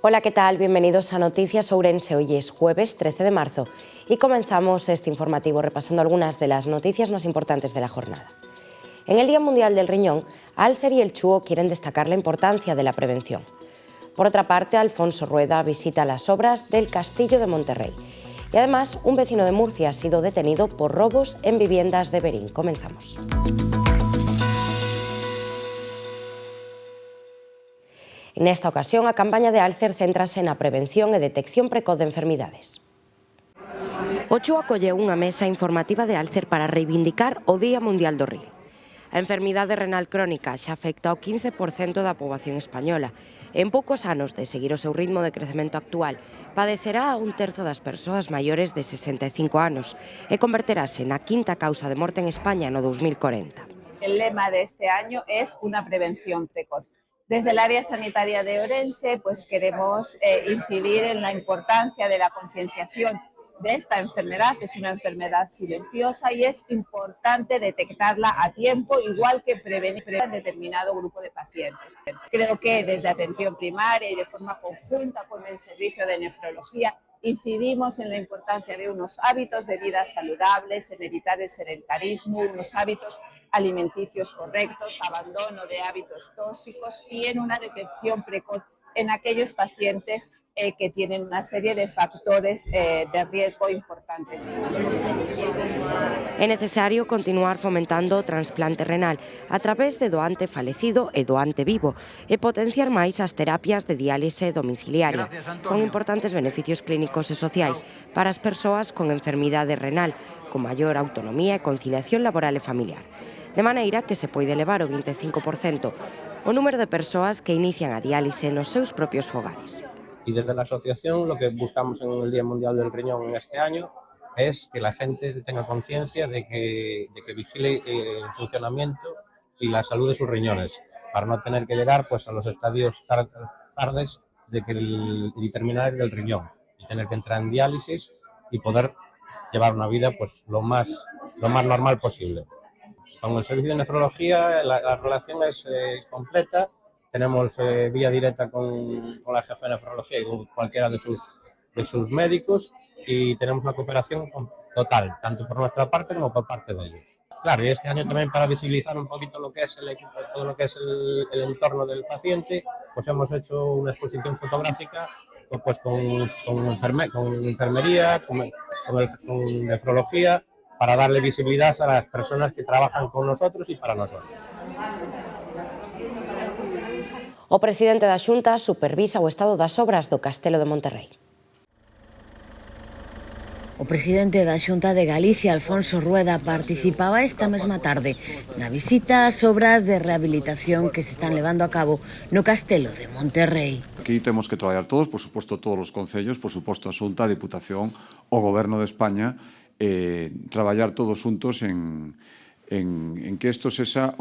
Hola, ¿qué tal? Bienvenidos a Noticias Ourense. Hoy es jueves 13 de marzo y comenzamos este informativo repasando algunas de las noticias más importantes de la jornada. En el Día Mundial del Riñón, Alcer y el Chúo quieren destacar la importancia de la prevención. Por otra parte, Alfonso Rueda visita las obras del Castillo de Monterrey. Y además, un vecino de Murcia ha sido detenido por robos en viviendas de Verín. Comenzamos. Nesta ocasión, a campaña de Alcer céntrase na prevención e detección precoz de enfermidades. O Chúo acolleu unha mesa informativa de Alcer para reivindicar o Día Mundial do Ril. A enfermidade renal crónica xa afecta ao 15% da poboación española e en poucos anos de seguir o seu ritmo de crecemento actual padecerá a un terzo das persoas maiores de 65 anos e converterase na quinta causa de morte en España no 2040. El lema de este año es una prevención precoz. Desde el área sanitaria de Ourense, pues queremos incidir en la importancia de la concienciación de esta enfermedad, que es una enfermedad silenciosa y es importante detectarla a tiempo, igual que prevenir en determinado grupo de pacientes. Creo que desde atención primaria y de forma conjunta con el servicio de nefrología incidimos en la importancia de unos hábitos de vida saludables, en evitar el sedentarismo, unos hábitos alimenticios correctos, abandono de hábitos tóxicos y en una detección precoz en aquellos pacientes que tienen una serie de factores de riesgo importantes. É necesario continuar fomentando o trasplante renal a través de doante falecido e doante vivo e potenciar máis as terapias de diálise domiciliaria, con importantes beneficios clínicos e sociais para as persoas con enfermidade renal, con maior autonomía e conciliación laboral e familiar. De maneira que se pode elevar o 25% o número de persoas que inician a diálise nos seus propios fogares. Y desde la asociación lo que buscamos en el Día Mundial del Riñón en este año es que la gente tenga conciencia de que vigile el funcionamiento y la salud de sus riñones, para no tener que llegar pues, a los estadios tardes y terminar del riñón, y tener que entrar en diálisis y poder llevar una vida pues, lo más normal posible. Con el servicio de nefrología la relación es completa. Tenemos vía directa con la jefa de nefrología y con cualquiera de sus médicos, y tenemos una cooperación total, tanto por nuestra parte como por parte de ellos. Claro, y este año también para visibilizar un poquito lo que es el equipo, todo lo que es el entorno del paciente, pues hemos hecho una exposición fotográfica pues con enfermería, con nefrología, para darle visibilidad a las personas que trabajan con nosotros y para nosotros. O presidente da Xunta supervisa o estado das obras do Castelo de Monterrey. O presidente da Xunta de Galicia, Alfonso Rueda, participaba esta mesma tarde na visita ás obras de rehabilitación que se están levando a cabo no Castelo de Monterrey. Aquí temos que traballar todos, por suposto todos os concellos, por suposto a Xunta, a Diputación, o Goberno de España, traballar todos juntos en que isto sexa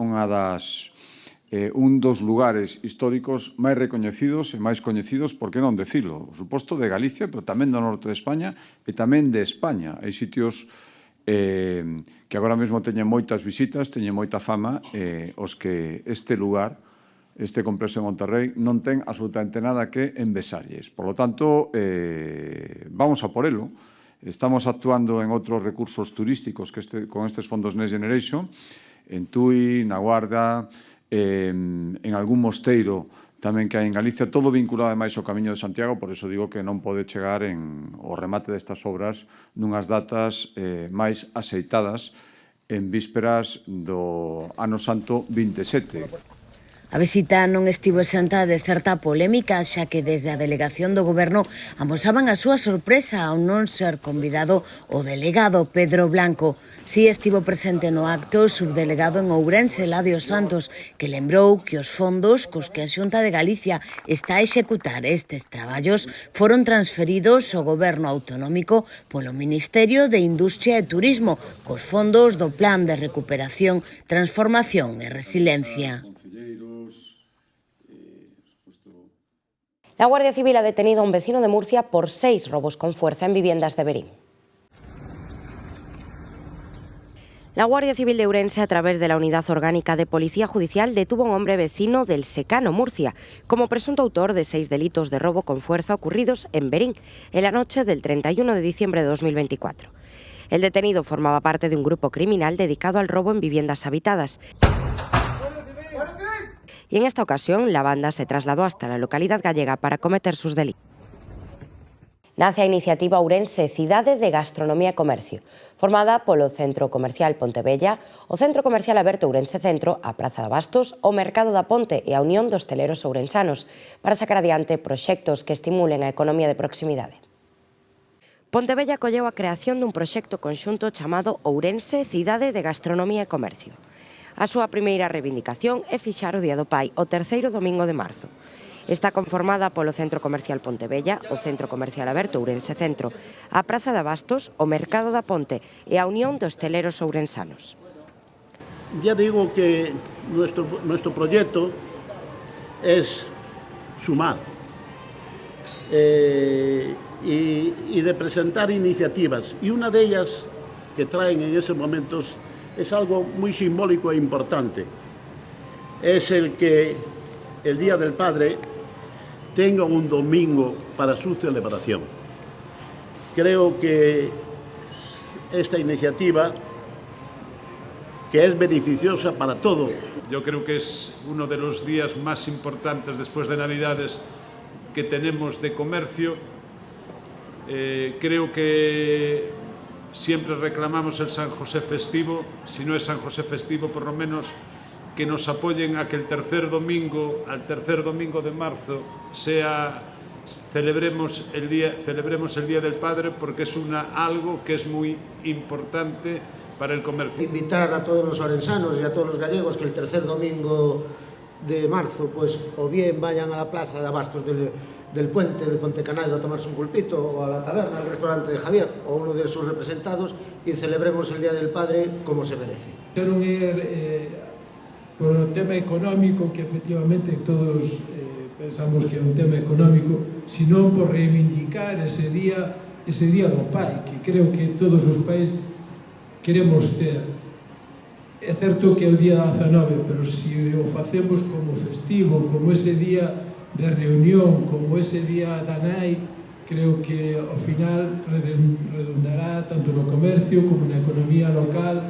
un dos lugares históricos máis recoñecidos e máis coñecidos, por que non decilo, por suposto de Galicia, pero tamén do norte de España e tamén de España. Hai sitios que agora mesmo teñen moitas visitas, teñen moita fama, os que este lugar, este complexo de Monterrey, non ten absolutamente nada que envesarlles. Por lo tanto, vamos a por elo. Estamos actuando en outros recursos turísticos con estes fondos Next Generation, en Tui, na Guarda, en algún mosteiro tamén que hai en Galicia, todo vinculado ademais ao Camiño de Santiago, por eso digo que non pode chegar o remate destas obras nunhas datas máis axeitadas en vísperas do Ano Santo 27. A visita non estivo exenta de certa polémica, xa que desde a delegación do Goberno amosaban a súa sorpresa ao non ser convidado o delegado Pedro Blanco. Si estivo presente no acto o subdelegado en Ourense, Eladio Santos, que lembrou que os fondos cos que a Xunta de Galicia está a executar estes traballos foron transferidos ao Goberno autonómico polo Ministerio de Industria e Turismo, cos fondos do Plan de Recuperación, Transformación e Resiliencia. La Guardia Civil ha detenido a un vecino de Murcia por 6 robos con fuerza en viviendas de Verín. La Guardia Civil de Ourense, a través de la Unidad Orgánica de Policía Judicial, detuvo a un hombre vecino del Secano, Murcia, como presunto autor de 6 delitos de robo con fuerza ocurridos en Berín, en la noche del 31 de diciembre de 2024. El detenido formaba parte de un grupo criminal dedicado al robo en viviendas habitadas. Y en esta ocasión, la banda se trasladó hasta la localidad gallega para cometer sus delitos. Nace a iniciativa Ourense Cidade de Gastronomía e Comercio, formada polo Centro Comercial Pontevella, o Centro Comercial Aberto Ourense Centro, a Praza de Abastos, o Mercado da Ponte e a Unión dos Hosteleros ourensanos, para sacar adiante proxectos que estimulen a economía de proximidade. Pontevella acolleu a creación dun proxecto conxunto chamado Ourense Cidade de Gastronomía e Comercio. A súa primeira reivindicación é fixar o Día do Pai o terceiro domingo de marzo. Está conformada polo Centro Comercial Pontevella, o Centro Comercial Aberto Ourense Centro, a Praza de Abastos, o Mercado da Ponte e a Unión dos Hosteleros ourensanos. Ya digo que nuestro proyecto es sumar y de presentar iniciativas, y una de ellas que traen en esos momentos es algo muy simbólico e importante. Es el que el Día del Padre tenga un domingo para su celebración. Creo que esta iniciativa, que es beneficiosa para todos. Yo creo que es uno de los días más importantes después de Navidades que tenemos de comercio. Creo que siempre reclamamos el San José festivo. Si no es San José festivo, por lo menos que nos apoyen a que el tercer domingo de marzo celebremos el Día del Padre, porque es algo que es muy importante para el comercio. Invitar a todos los orensanos y a todos los gallegos que el tercer domingo de marzo, pues o bien vayan a la plaza de Abastos del puente de Pontecanallo a tomarse un pulpito, o a la taberna, al restaurante de Javier, o uno de sus representados, y celebremos el Día del Padre como se merece. Por o tema económico, que efectivamente todos pensamos que é un tema económico, senón por reivindicar ese día do pai, que creo que todos os pais queremos ter. É certo que é o día 19, pero se o facemos como festivo, como ese día de reunión, como ese día da nai, creo que ao final redundará tanto no comercio como na economía local,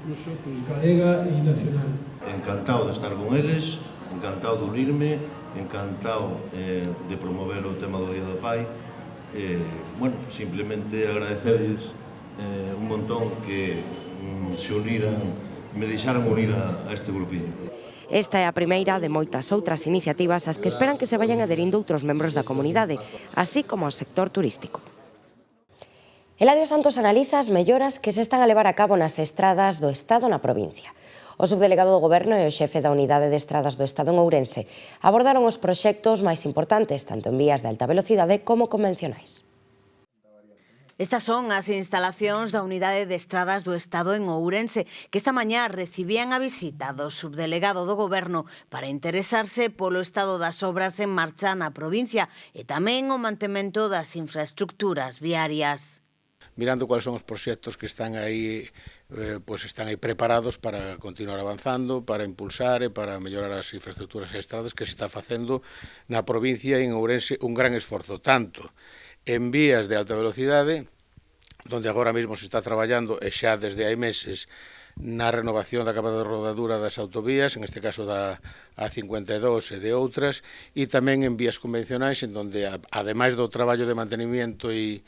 incluso pues, galega e nacional. Encantado de estar con eles, encantado de unirme, encantado de promover o tema do Día do Pai. Bueno, simplemente agradecerles un montón que se uniran, me deixaran unir a este grupinho. Esta é a primeira de moitas outras iniciativas ás que esperan que se vayan aderindo outros membros da comunidade, así como ao sector turístico. Eladio Santos analiza as melloras que se están a levar a cabo nas estradas do Estado na provincia. O subdelegado do Goberno e o xefe da Unidade de Estradas do Estado en Ourense abordaron os proxectos máis importantes, tanto en vías de alta velocidade como convencionais. Estas son as instalacións da Unidade de Estradas do Estado en Ourense, que esta mañá recibían a visita do subdelegado do Goberno para interesarse polo estado das obras en marcha na provincia e tamén o mantemento das infraestructuras viarias. Mirando cuáles son os proxectos que están aí preparados para continuar avanzando, para impulsar e para mellorar as infraestructuras e estradas, que se está facendo na provincia e en Ourense un gran esforzo, tanto en vías de alta velocidade, donde agora mesmo se está traballando e xa desde hai meses na renovación da capa de rodadura das autovías, en este caso da A52 e de outras, e tamén en vías convencionais, en donde, ademais do traballo de mantenimiento e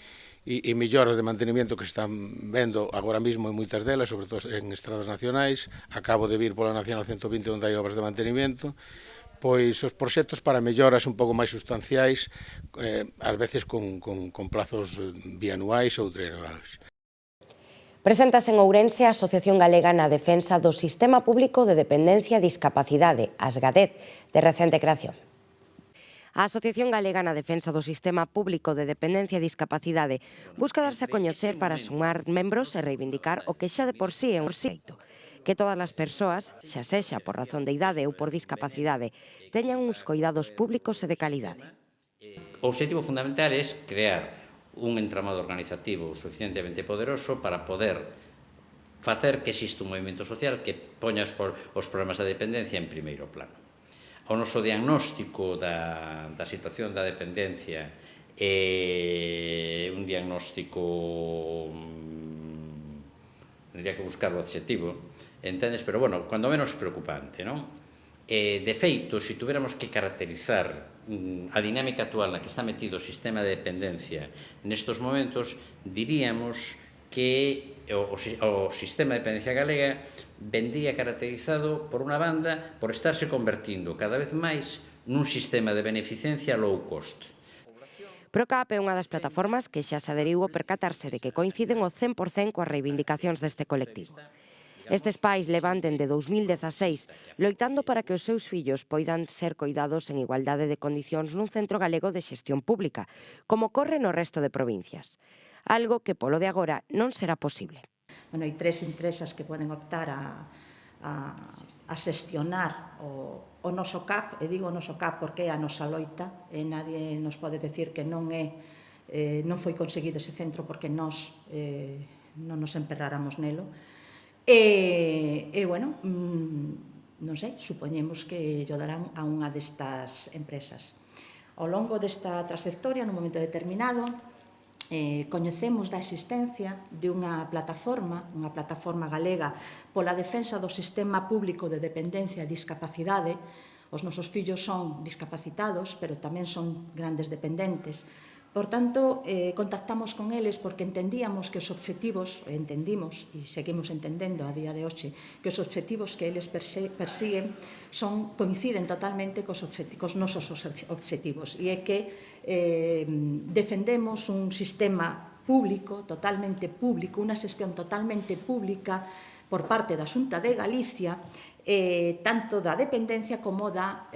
melloras de mantenimiento que se están vendo agora mesmo en moitas delas, sobre todo en estradas nacionais, acabo de vir pola Nacional 120 onde hai obras de mantenimiento, pois os proxectos para melloras un pouco máis sustanciais, ás veces con plazos bianuais ou trianuais. Preséntase en Ourense a Asociación Galega na Defensa do Sistema Público de Dependencia e Discapacidade, ASGADED, de recente creación. A Asociación Galega na Defensa do Sistema Público de Dependencia e Discapacidade busca darse a coñecer para sumar membros e reivindicar o que xa de por sí é un xeito, que todas as persoas, xa sexa por razón de idade ou por discapacidade, teñan uns coidados públicos e de calidade. O obxectivo fundamental é crear un entramado organizativo suficientemente poderoso para poder facer que existe un movimento social que poña os problemas da dependencia en primeiro plano. O noso diagnóstico da situación da dependencia é un diagnóstico, tendría que buscar o adxetivo, entendes? Pero, bueno, cuando menos preocupante, non? De feito, se tuviéramos que caracterizar a dinámica actual na que está metido o sistema de dependencia nestes momentos, diríamos que o sistema de dependencia galega vendría caracterizado, por unha banda, por estarse convertindo cada vez máis nun sistema de beneficencia low cost. Procap é unha das plataformas que xa se aderiu a percatarse de que coinciden o 100% coas reivindicacións deste colectivo. Estes pais levan dende 2016 loitando para que os seus fillos poidan ser coidados en igualdade de condicións nun centro galego de xestión pública, como ocorre no resto de provincias. Algo que polo de agora non será posible. Bueno, hai 3 empresas que poden optar a xestionar o noso CAP, e digo o noso CAP porque é a nosa loita, e nadie nos pode decir que non foi conseguido ese centro porque nós non nos emperráramos nelo. E, bueno, non sei, supoñemos que lle darán a unha destas empresas. Ao longo desta trayectoria, nun momento determinado, coñecemos da existencia de unha plataforma galega pola defensa do sistema público de dependencia e discapacidade. Os nosos fillos son discapacitados, pero tamén son grandes dependentes. Por tanto, contactamos con eles porque entendíamos que os obxectivos, entendimos e seguimos entendendo a día de hoxe, que os obxectivos que eles persiguen coinciden totalmente cos nosos obxectivos, e é que defendemos un sistema público, totalmente público, unha xestión totalmente pública por parte da Xunta de Galicia, tanto da dependencia como da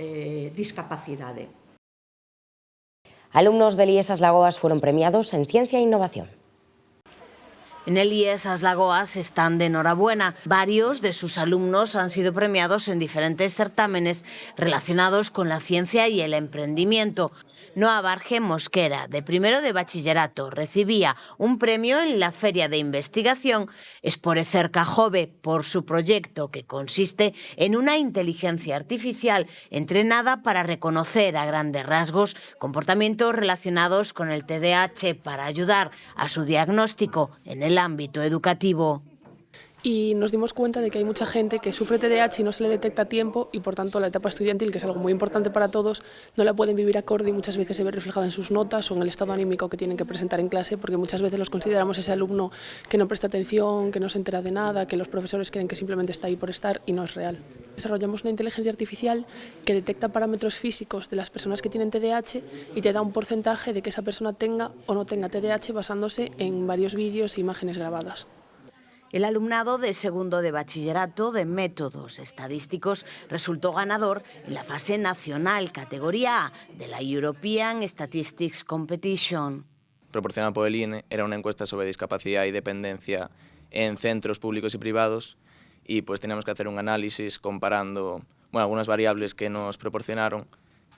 discapacidade. Alumnos del IES As Lagoas fueron premiados en Ciencia e Innovación. En el IES As Lagoas están de enhorabuena. Varios de sus alumnos han sido premiados en diferentes certámenes relacionados con la ciencia y el emprendimiento. Noa Barge Mosquera, de primero de bachillerato, recibía un premio en la Feria de Investigación Esporecerca Jove por su proyecto, que consiste en una inteligencia artificial entrenada para reconocer a grandes rasgos comportamientos relacionados con el TDAH para ayudar a su diagnóstico en el ámbito educativo. Y nos dimos cuenta de que hay mucha gente que sufre TDAH y no se le detecta a tiempo, y por tanto la etapa estudiantil, que es algo muy importante para todos, no la pueden vivir acorde, y muchas veces se ve reflejada en sus notas o en el estado anímico que tienen que presentar en clase, porque muchas veces los consideramos ese alumno que no presta atención, que no se entera de nada, que los profesores creen que simplemente está ahí por estar, y no es real. Desarrollamos una inteligencia artificial que detecta parámetros físicos de las personas que tienen TDAH y te da un porcentaje de que esa persona tenga o no tenga TDAH basándose en varios vídeos e imágenes grabadas. El alumnado de segundo de bachillerato de métodos estadísticos resultó ganador en la fase nacional categoría A de la European Statistics Competition. Proporcionada por el INE, era una encuesta sobre discapacidad y dependencia en centros públicos y privados, y pues teníamos que hacer un análisis comparando algunas variables que nos proporcionaron,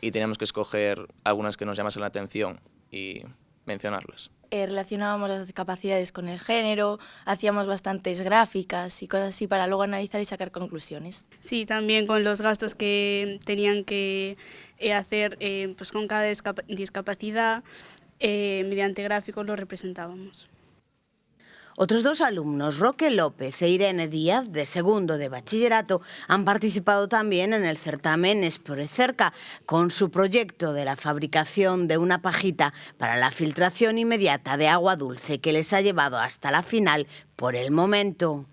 y teníamos que escoger algunas que nos llamasen la atención y mencionarlas. Relacionábamos las discapacidades con el género, hacíamos bastantes gráficas y cosas así para luego analizar y sacar conclusiones. Sí, también con los gastos que tenían que hacer pues con cada discapacidad, mediante gráficos lo representábamos. Otros dos alumnos, Roque López e Irene Díaz, de segundo de bachillerato, han participado también en el certamen Esporecerca con su proyecto de la fabricación de una pajita para la filtración inmediata de agua dulce, que les ha llevado hasta la final por el momento.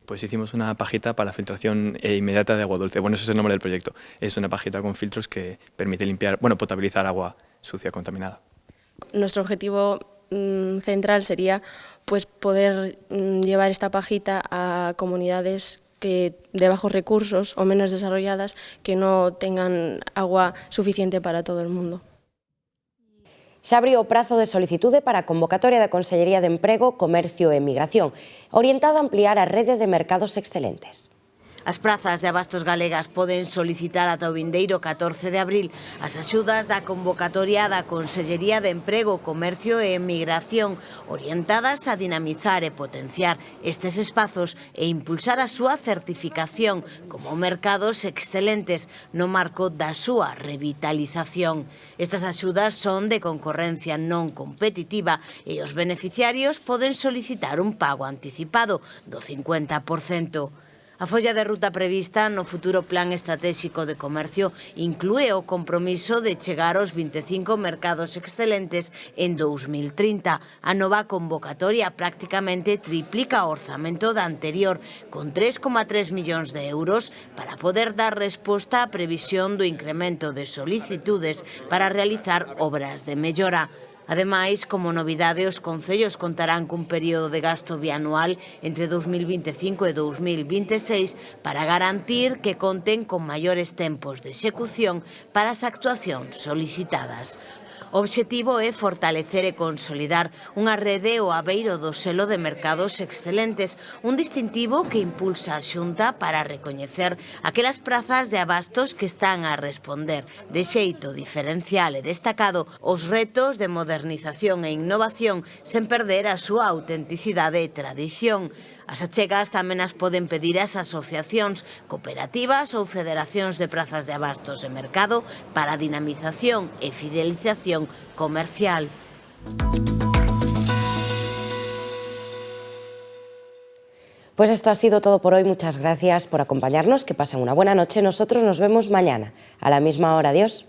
Pues hicimos una pajita para la filtración inmediata de agua dulce. Bueno, ese es el nombre del proyecto. Es una pajita con filtros que permite potabilizar agua sucia, contaminada. Nuestro objetivo central sería pues poder llevar esta pajita a comunidades de bajos recursos o menos desarrolladas que no tengan agua suficiente para todo el mundo. Se abriu o prazo de solicitude para a convocatoria da Consellería de Emprego, Comercio e Migración, orientada a ampliar a rede de mercados excelentes. As prazas de abastos galegas poden solicitar ata o vindeiro 14 de abril as axudas da convocatoria da Consellería de Emprego, Comercio e Emigración, orientadas a dinamizar e potenciar estes espazos e impulsar a súa certificación como mercados excelentes no marco da súa revitalización. Estas axudas son de concorrencia non competitiva e os beneficiarios poden solicitar un pago anticipado do 50%. A folla de ruta prevista no futuro Plan Estratégico de Comercio inclúe o compromiso de chegar aos 25 mercados excelentes en 2030. A nova convocatoria prácticamente triplica o orzamento da anterior, con 3,3 millóns de euros para poder dar resposta á previsión do incremento de solicitudes para realizar obras de mellora. Ademais, como novidade, os concellos contarán cun período de gasto bianual entre 2025 e 2026 para garantir que conten con maiores tempos de execución para as actuacións solicitadas. O obxectivo é fortalecer e consolidar unha rede ao abeiro do selo de mercados excelentes, un distintivo que impulsa a Xunta para recoñecer aquelas prazas de abastos que están a responder de xeito diferencial e destacado os retos de modernización e innovación sen perder a súa autenticidade e tradición. As achegas tamén as poden pedir as asociacións, cooperativas ou federacións de prazas de abastos e mercado para a dinamización e fidelización comercial. Pues esto ha sido todo por hoy. Muchas gracias por acompañarnos. Que pasen una buena noche. Nosotros nos vemos mañana a la misma hora. Adiós.